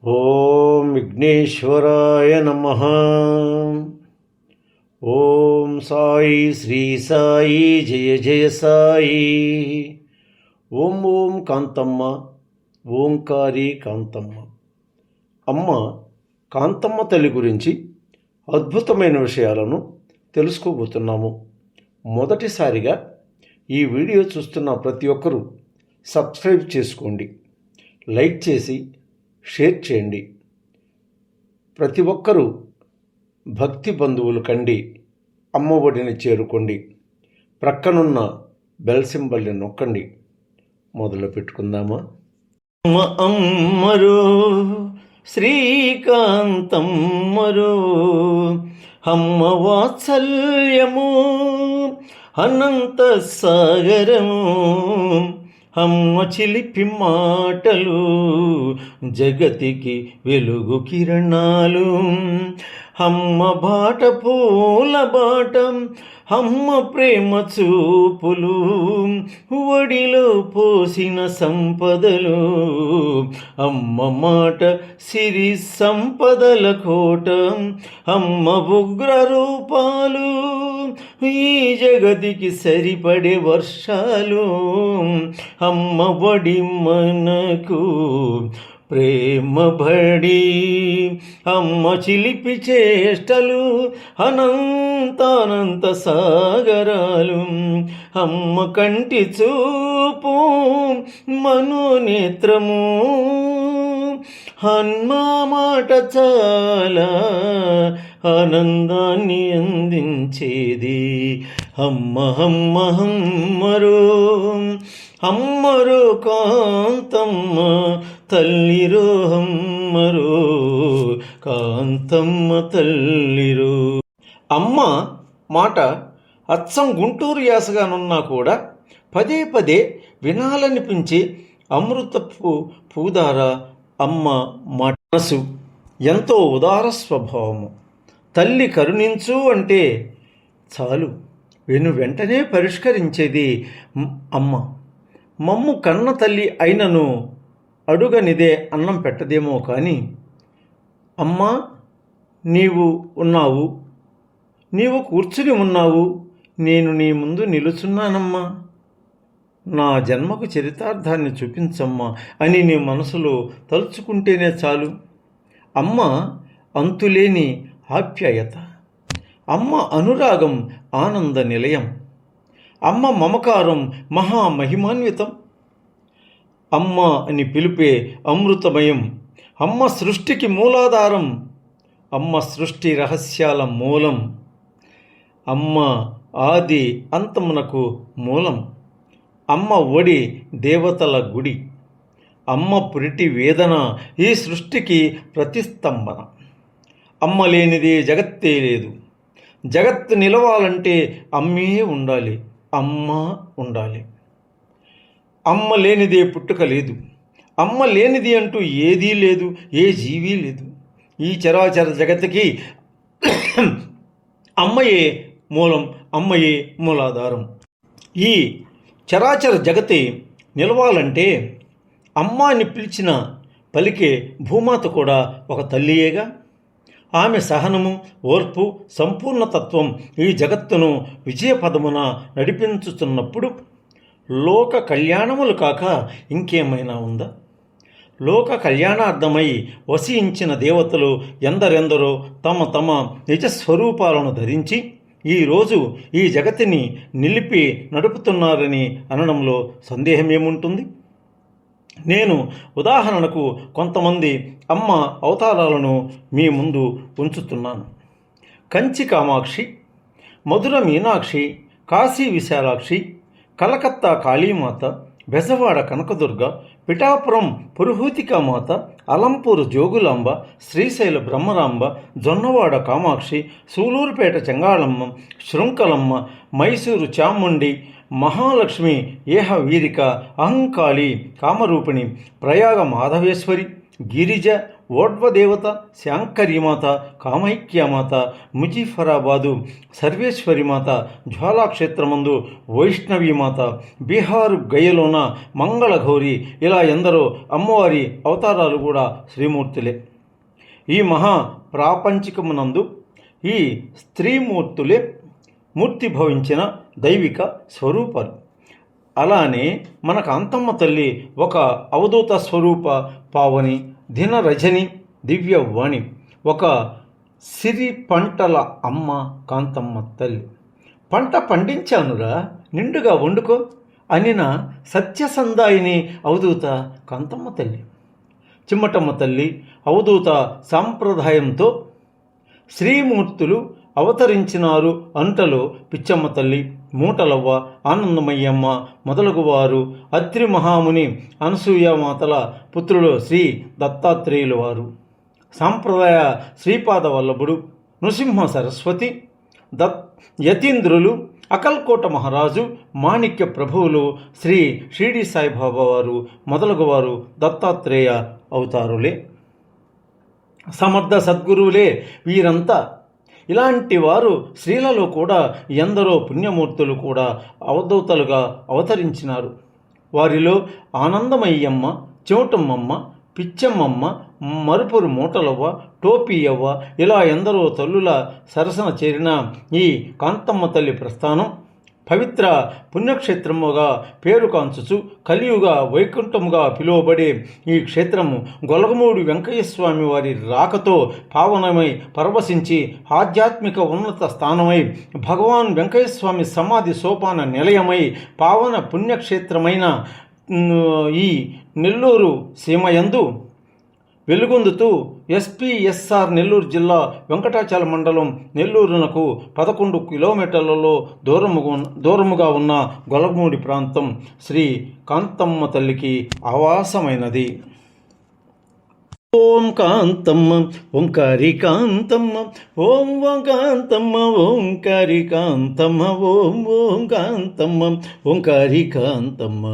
ఓం విఘ్నేశ్వరాయ నమః. ఓం సాయి శ్రీ సాయి జయ జయ సాయి. ఓం ఓం కాంతమ్మ ఓంకారి కాంతమ్మ. అమ్మ కాంతమ్మ తల్లి గురించి అద్భుతమైన విషయాలను తెలుసుకోబోతున్నాము. మొదటిసారిగా ఈ వీడియో చూస్తున్న ప్రతి ఒక్కరూ సబ్స్క్రైబ్ చేసుకోండి, లైక్ చేసి షేర్ చేయండి. ప్రతి ఒక్కరూ భక్తి బంధువులు కండి అమ్మ ఒడిని చేరుకోండి. ప్రక్కనున్న బెల్ సింబల్ని నొక్కండి. మొదలు పెట్టుకుందామా? అమ్మరో శ్రీకాంతమ్మరో, అమ్మ వాత్సల్యము అనంత సాగరము, అమ్మ చిలిపి మాటలు జగతికి వెలుగు కిరణాలు, అమ్మ బాట పూల బాట, అమ్మ ప్రేమ చూపులు ఒడిలో పోసిన సంపదలు, అమ్మ మాట సిరి సంపదల కోట, అమ్మ ఉగ్ర రూపాలు ఈ జగతికి సరిపడే వర్షాలు, అమ్మ ఒడి మనకు ప్రేమ బడి, అమ్మ చిలిపి చేష్టలు అనంతానంత సాగరాలు, అమ్మ కంటి చూపు మనోనేత్రము, అమ్మ మాట చాలా ఆనందాన్ని అందించేది. అమ్మ అమ్మ అమ్మరో, అమ్మరో కాంతమ్మ తల్లిరో, అమ్మరో కాంతమ్మ తల్లిరో. అమ్మ మాట అచ్చం గుంటూరు యాసగానున్నా కూడా పదే పదే వినాలనిపించే అమృతపు పూదార అమ్మ మనసు. ఎంతో ఉదార స్వభావము. తల్లి కరుణించు అంటే చాలు వెంటనే పరిష్కరించేది అమ్మ. మమ్ము కన్న తల్లి అయినను అడుగనిదే అన్నం పెట్టదేమో కానీ, అమ్మా నీవు ఉన్నావు, నీవు కూర్చుని ఉన్నావు, నేను నీ ముందు నిలుచున్నానమ్మా, నా జన్మకు చరితార్థాన్ని చూపించమ్మా అని నీ మనసులో తలుచుకుంటేనే చాలు. అమ్మ అంతులేని ఆప్యాయత, అమ్మ అనురాగం ఆనంద నిలయం, అమ్మ మమకారం మహామహిమాన్వితం, అమ్మ అని పిలిపే అమృతమయం, అమ్మ సృష్టికి మూలాధారం, అమ్మ సృష్టి రహస్యాల మూలం, అమ్మ ఆది అంతమునకు మూలం, అమ్మ ఒడి దేవతల గుడి, అమ్మ పురిటి వేదన ఈ సృష్టికి ప్రతిస్తంభన. అమ్మ లేనిది జగత్తే లేదు. జగత్తు నిలవాలంటే అమ్మే ఉండాలి, అమ్మ ఉండాలి. అమ్మ లేనిదే పుట్టుక లేదు. అమ్మ లేనిది అంటూ ఏదీ లేదు, ఏ జీవీ లేదు. ఈ చరాచర జగత్తుకి అమ్మయే మూలం, అమ్మయే మూలాధారం. ఈ చరాచర జగతి నిలవాలంటే అమ్మ అని పిలిచిన పలికే భూమాత కూడా ఒక తల్లియేగా. ఆమె సహనము, ఓర్పు, సంపూర్ణతత్వం ఈ జగత్తును విజయపదమున నడిపించుతున్నప్పుడు లోక కళ్యాణములు కాక ఇంకేమైనా ఉందా? లోక కళ్యాణార్థమై వసించిన దేవతలు ఎందరెందరో తమ తమ నిజస్వరూపాలను ధరించి ఈరోజు ఈ జగతిని నిలిపి నడుపుతున్నారని అనడంలో సందేహమేముంటుంది? నేను ఉదాహరణకు కొంతమంది అమ్మ అవతారాలను మీ ముందు ఉంచుతున్నాను. కంచి కామాక్షి, మధుర మీనాక్షి, కాశీ విశాలాక్షి, కలకత్తా కాళీమాత, బెజవాడ కనకదుర్గ, పిఠాపురం పురుహూతికామాత, అలంపూరు జోగులాంబ, శ్రీశైల బ్రహ్మరాంబ, జొన్నవాడ కామాక్షి, సూలూరుపేట చెంగాళమ్మ, శృంఖలమ్మ, మైసూరు చాముండి, మహాలక్ష్మి, ఏహ వీరిక, అహంకాళి, కామరూపిణి, ప్రయాగ మాధవేశ్వరి, గిరిజ, ఓడ్వదేవత, శాంకరీమాత, కామైక్యమాత, ముజీఫరాబాదు సర్వేశ్వరిమాత, జ్వాలాక్షేత్రమందు వైష్ణవీమాత, బీహారు గయలోన మంగళగౌరి, ఇలా ఎందరో అమ్మవారి అవతారాలు కూడా శ్రీమూర్తులే. ఈ మహా ప్రాపంచికమునందు ఈ స్త్రీమూర్తులే మూర్తి భవించిన దైవిక స్వరూపాలు. అలానే మన కాంతమ్మ తల్లి ఒక అవధూత స్వరూప పావని, దినరజని, దివ్యవాణి, ఒక సిరి పంటల అమ్మ కాంతమ్మ తల్లి. పంట పండించానురా, నిండుగా వండుకో అనిన సత్యసందాయిని అవధూత కాంతమ్మ తల్లి. చిమ్మటమ్మ తల్లి అవధూత సాంప్రదాయంతో శ్రీమూర్తులు అవతరించినారు అంటలో పిచ్చమ్మ తల్లి, మూటలవ్వ, ఆనందమయ్యమ్మ మొదలగువారు, అత్రి మహాముని అనసూయమాతల పుత్రులు శ్రీ దత్తాత్రేయుల వారు, సాంప్రదాయ శ్రీపాద వల్లభుడు, నృసింహ సరస్వతి, యతీంద్రులు, అకల్కోట మహారాజు, మాణిక్య ప్రభువులు, శ్రీ షిరిడి సాయిబాబా వారు మొదలగువారు దత్తాత్రేయ అవతారులే, సమర్థ సద్గురువులే వీరంతా. ఇలాంటి వారు స్త్రీలలో కూడా ఎందరో పుణ్యమూర్తులు కూడా అవధూతలుగా అవతరించినారు. వారిలో ఆనందమయ్యమ్మ, చెమటమ్మమ్మ, పిచ్చమ్మమ్మ, మరుపురు మూటలవ్వ, టోపీయవ్వ, ఇలా ఎందరో తల్లుల సరసన చేరిన ఈ కాంతమ్మ తల్లి ప్రస్థానం పవిత్ర పుణ్యక్షేత్రముగా పేరు కాంచుచు కలియుగ వైకుంఠముగా పిలువబడే ఈ క్షేత్రము గొలగమూడి వెంకయ్యస్వామి వారి రాకతో పావనమై పరవశించి ఆధ్యాత్మిక ఉన్నత స్థానమై భగవాన్ వెంకయ్యస్వామి సమాధి సోపాన నిలయమై పావన పుణ్యక్షేత్రమైన ఈ నెల్లూరు సీమయందు వెలుగొందుతూ ఎస్పీఎస్ఆర్ నెల్లూరు జిల్లా వెంకటాచల మండలం నెల్లూరునకు 11 కిలోమీటర్లలో దూరముగా ఉన్న గొలగమూడి ప్రాంతం శ్రీ కాంతమ్మ తల్లికి ఆవాసమైనది. ఓం కాంతమ్మ ఓంకారి కాంతమ్మ, ఓం కాంతమ్మ ఓంకారి కాంతమ్మ, ఓం కాంతమ్మ ఓంకారి కాంతమ్మ.